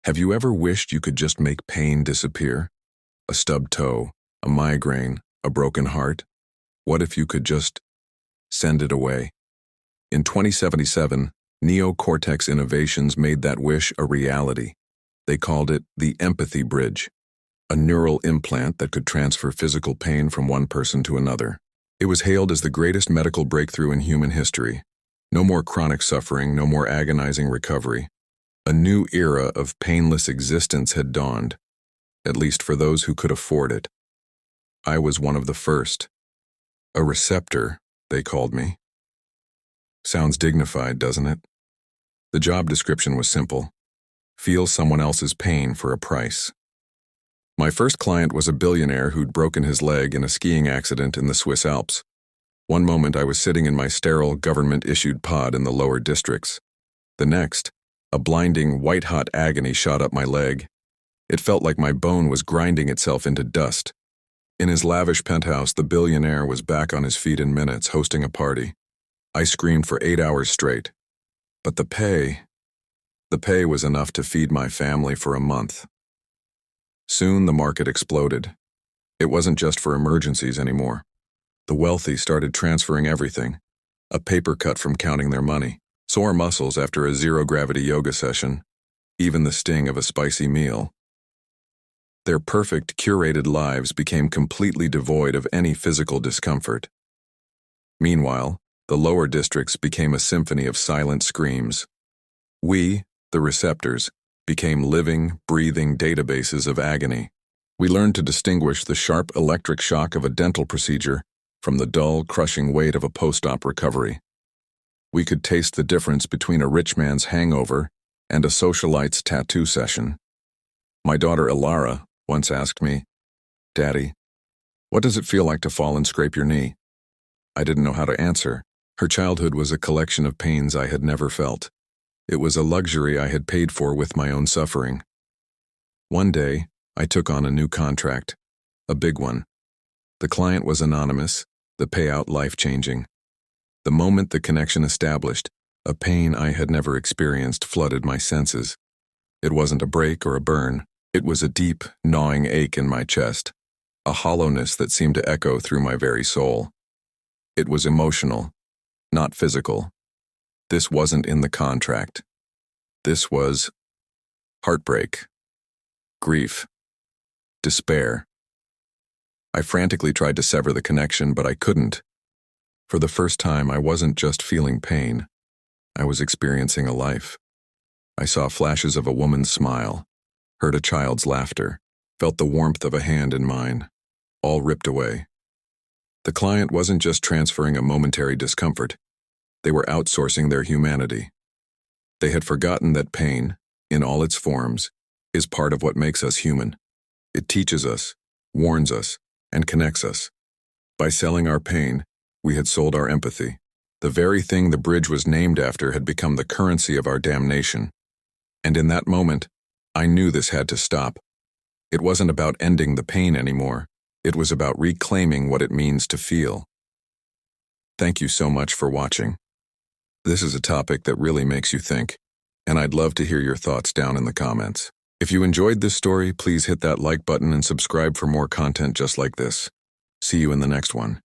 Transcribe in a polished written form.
Have you ever wished you could just make pain disappear? A stubbed toe, a migraine, a broken heart? What if you could just send it away? In 2077, Neocortex Innovations made that wish a reality. They called it the empathy bridge, a neural implant that could transfer physical pain from one person to another. It was hailed as the greatest medical breakthrough in human history. No more chronic suffering, no more agonizing recovery. A new era of painless existence had dawned, at least for those who could afford it. I was one of the first. A receptor, they called me. Sounds dignified, doesn't it? The job description was simple. Feel someone else's pain for a price. My first client was a billionaire who'd broken his leg in a skiing accident in the Swiss Alps. One moment I was sitting in my sterile government-issued pod in the lower districts. The next, a blinding, white-hot agony shot up my leg. It felt like my bone was grinding itself into dust. In his lavish penthouse, the billionaire was back on his feet in minutes, hosting a party. I screamed for 8 hours straight. But the pay was enough to feed my family for a month. Soon the market exploded. It wasn't just for emergencies anymore. The wealthy started transferring everything. A paper cut from counting their money, sore muscles after a zero-gravity yoga session, even the sting of a spicy meal. Their perfect, curated lives became completely devoid of any physical discomfort. Meanwhile, the lower districts became a symphony of silent screams. We, the receptors, became living, breathing databases of agony. We learned to distinguish the sharp electric shock of a dental procedure from the dull, crushing weight of a post-op recovery. We could taste the difference between a rich man's hangover and a socialite's tattoo session. My daughter Ilara once asked me, "Daddy, what does it feel like to fall and scrape your knee?" I didn't know how to answer. Her childhood was a collection of pains I had never felt. It was a luxury I had paid for with my own suffering. One day, I took on a new contract, a big one. The client was anonymous, the payout life-changing. The moment the connection established, a pain I had never experienced flooded my senses. It wasn't a break or a burn. It was a deep, gnawing ache in my chest, a hollowness that seemed to echo through my very soul. It was emotional, not physical. This wasn't in the contract. This was heartbreak, grief, despair. I frantically tried to sever the connection, but I couldn't. For the first time, I wasn't just feeling pain. I was experiencing a life. I saw flashes of a woman's smile, heard a child's laughter, felt the warmth of a hand in mine, all ripped away. The client wasn't just transferring a momentary discomfort. They were outsourcing their humanity. They had forgotten that pain, in all its forms, is part of what makes us human. It teaches us, warns us, and connects us. By selling our pain, we had sold our empathy. The very thing the bridge was named after had become the currency of our damnation. And in that moment, I knew this had to stop. It wasn't about ending the pain anymore. It was about reclaiming what it means to feel. Thank you so much for watching. This is a topic that really makes you think, and I'd love to hear your thoughts down in the comments. If you enjoyed this story, please hit that like button and subscribe for more content just like this. See you in the next one.